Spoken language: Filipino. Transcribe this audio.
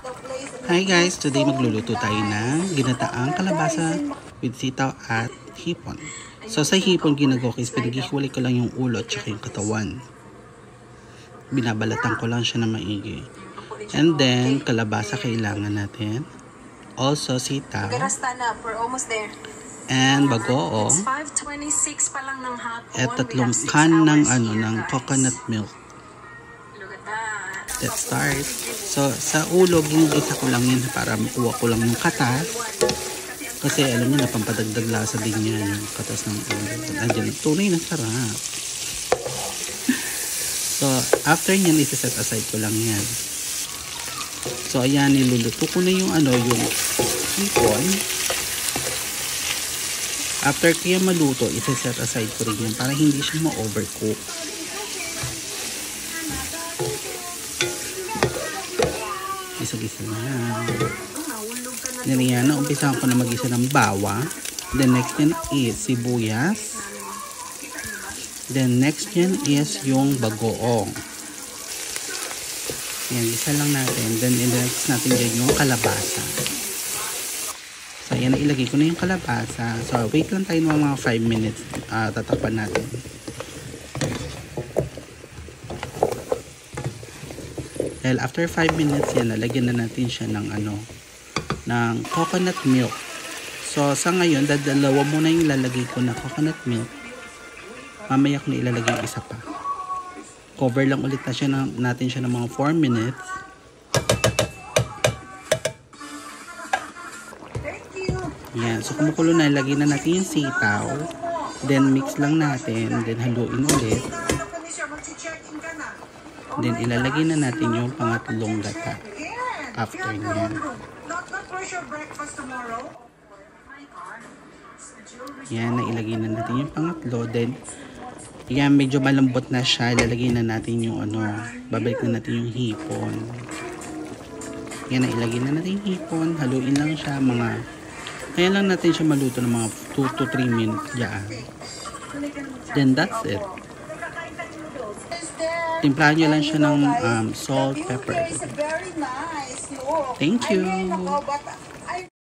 Hi guys, today magluluto tayo ng ginataang kalabasa with sitaw at hipon. So sa hipon ginagawa ko is pinaghihiwalay ko lang yung ulo at saka yung katawan. Binabalatan ko lang siya na maigi. And then kalabasa kailangan natin. Also sitaw. And bagoong. At 3 can ng coconut milk. Let's start. So, sa ulo, ginigisa ko lang yan para makuha ko lang yung katas. Kasi alam niyo, napampadagdag lasa din yan yung katas ng ulo. Andiyan, tunay na sarap. So, after nyan, isa-set aside ko lang yan. So, ayan, niluluto ko na yung yung hipon. After kaya maluto, isa-set aside ko rin yan para hindi siya ma-overcook. Gisa-gisa na yan. Umpisahan ko na mag-isa ng bawang. Then next yan is sibuyas. Then next yan is yung bagoong. Yan, isa lang natin. Then next natin yan yung kalabasa. So yan, ilagay ko na yung kalabasa. So wait lang tayo ng mga 5 minutes. Tatakpan natin. Dahil after 5 minutes yan, lalagyan na natin siya ng ng coconut milk. So sa ngayon, dalawa muna yung lalagay ko na coconut milk. Mamaya ko na ilalagay yung isa pa. Cover lang ulit na siya natin siya ng mga 4 minutes. Yan, so kumukulo na, ilagay na natin yung sitaw. Then mix lang natin, then haluin ulit. Then ilalagay na natin yung pangatlong gata after niyan. Yan, nailagay na natin yung pangatlo. Then yan, medyo malambot na siya. Ilalagay na natin yung babalik na natin yung hipon. Yan, nailagay na natin yung hipon. Haluin lang siya kaya lang natin siya maluto ng mga 2 to 3 minutes dyan. Then that's it. Timplahan nyo lang siya ng salt, pepper. Thank you!